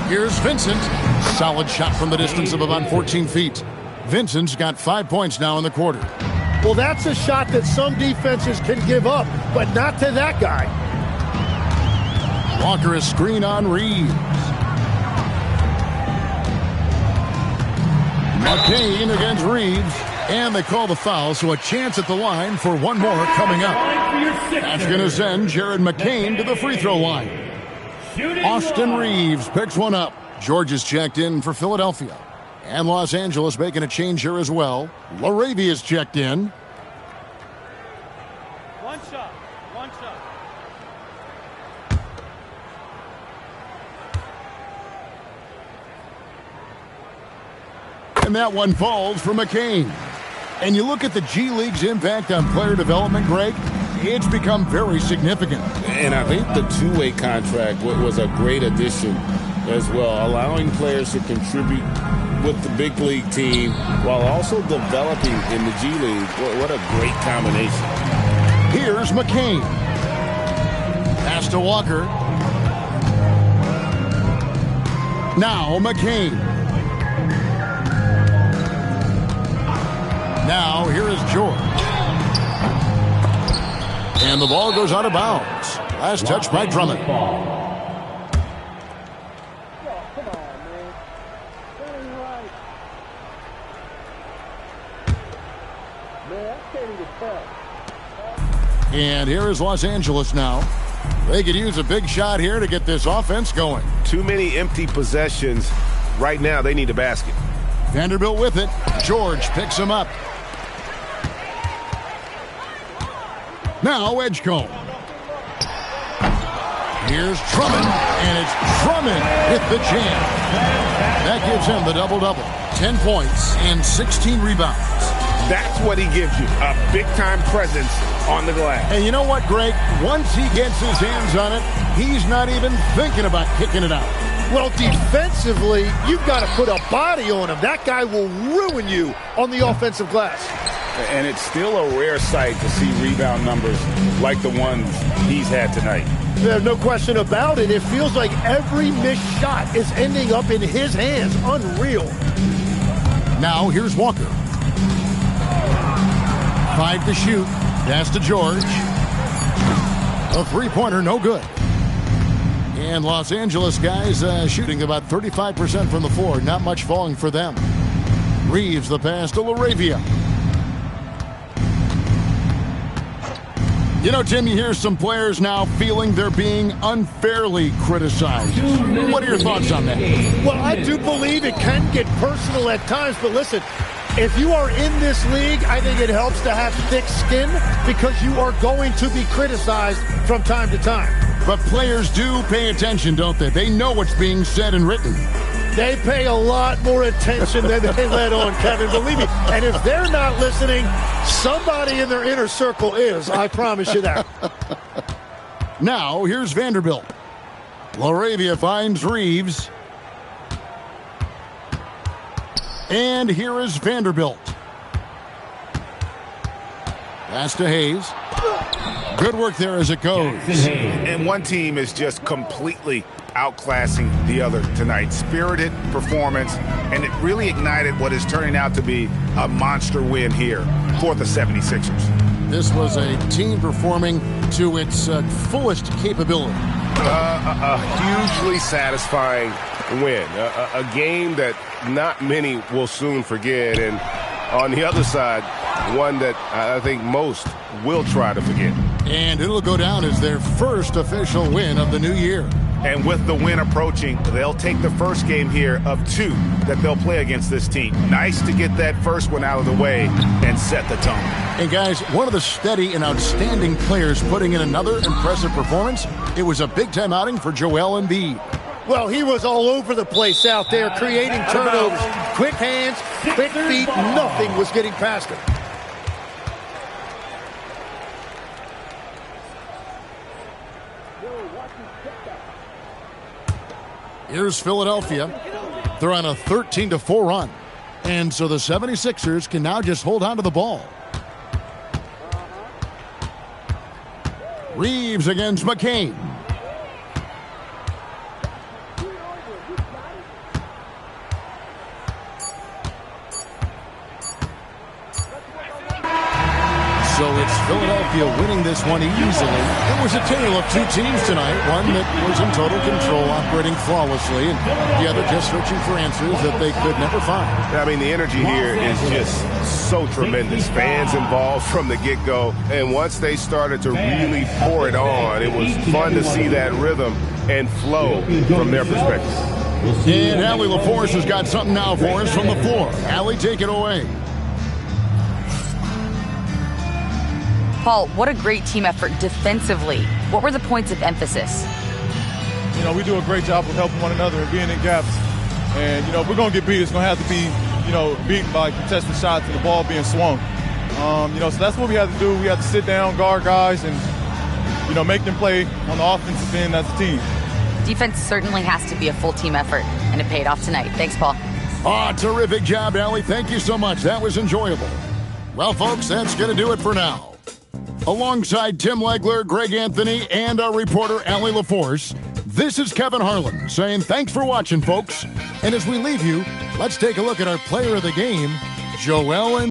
Here's Vincent. Solid shot from the distance of about 14 feet. Vincent's got 5 points now in the quarter. Well, that's a shot that some defenses can give up, but not to that guy. Walker is screen on Reeves. McCain against Reeves. And they call the foul, so a chance at the line for one more coming up. That's going to send Jared McCain to the free throw line. Austin Reeves picks one up. George is checked in for Philadelphia. And Los Angeles making a change here as well. LaRavia is checked in. One shot. And that one falls for McCain. And you look at the G League's impact on player development, Greg, it's become very significant. And I think the two-way contract was a great addition as well, allowing players to contribute with the big league team while also developing in the G League. What a great combination. Here's McCain. Pass to Walker. Now McCain. Now, here is George. And the ball goes out of bounds. Last touch by Drummond. And here is Los Angeles now. They could use a big shot here to get this offense going. Too many empty possessions. Right now, they need a basket. Vanderbilt with it. George picks him up. Now Edgecombe. Here's Drummond, and it's Drummond with the jam. That gives him the double-double. 10 points and 16 rebounds. That's what he gives you, a big-time presence on the glass. And you know what, Greg? Once he gets his hands on it, he's not even thinking about kicking it out. Well, defensively, you've got to put a body on him. That guy will ruin you on the offensive glass. And it's still a rare sight to see rebound numbers like the ones he's had tonight. There's no question about it. It feels like every missed shot is ending up in his hands. Unreal. Now here's Walker. 5 to shoot. Pass to George. A three-pointer, no good. And Los Angeles guys shooting about 35% from the floor. Not much falling for them. Reeves the pass to LaRavia. You know, Tim, you hear some players now feeling they're being unfairly criticized. What are your thoughts on that? Well, I do believe it can get personal at times, but listen, if you are in this league, I think it helps to have thick skin because you are going to be criticized from time to time. But players do pay attention, don't they? They know what's being said and written. They pay a lot more attention than they let on, Kevin, believe me. And if they're not listening, somebody in their inner circle is. I promise you that. Now, here's Vanderbilt. LaRavia finds Reeves. And here is Vanderbilt. Pass to Hayes. Good work there as it goes. And one team is just completely outclassing the other tonight. Spirited performance, and it really ignited what is turning out to be a monster win here for the 76ers. This was a team performing to its fullest capability. A hugely satisfying win. A game that not many will soon forget, and on the other side, one that I think most will try to forget. And it'll go down as their first official win of the new year. And with the win approaching, they'll take the first game here of 2 that they'll play against this team. Nice to get that first one out of the way and set the tone. And guys, one of the steady and outstanding players putting in another impressive performance, it was a big-time outing for Joel Embiid. Well, he was all over the place out there, creating turnovers. Quick hands, quick feet, nothing was getting past him. Here's Philadelphia. They're on a 13-4 run. And so the 76ers can now just hold on to the ball. Reeves against McCain. So it's Philadelphia winning this one easily. It was a tale of 2 teams tonight. One that was in total control, operating flawlessly, and the other just searching for answers that they could never find. I mean, the energy here is just so tremendous. Fans involved from the get-go, and once they started to really pour it on, it was fun to see that rhythm and flow from their perspective. And Allie LaForce has got something now for us from the floor. Allie, take it away. Paul, what a great team effort defensively. What were the points of emphasis? You know, we do a great job of helping one another and being in gaps. And, you know, if we're going to get beat, it's going to have to be, you know, beaten by contested shots and the ball being swung. You know, so that's what we have to do. We have to sit down, guard guys, and, you know, make them play on the offensive end as a team. Defense certainly has to be a full team effort, and it paid off tonight. Thanks, Paul. Oh, terrific job, Allie. Thank you so much. That was enjoyable. Well, folks, that's going to do it for now. Alongside Tim Legler, Greg Anthony, and our reporter, Allie LaForce, this is Kevin Harlan saying thanks for watching, folks. And as we leave you, let's take a look at our player of the game, Joel Embiid.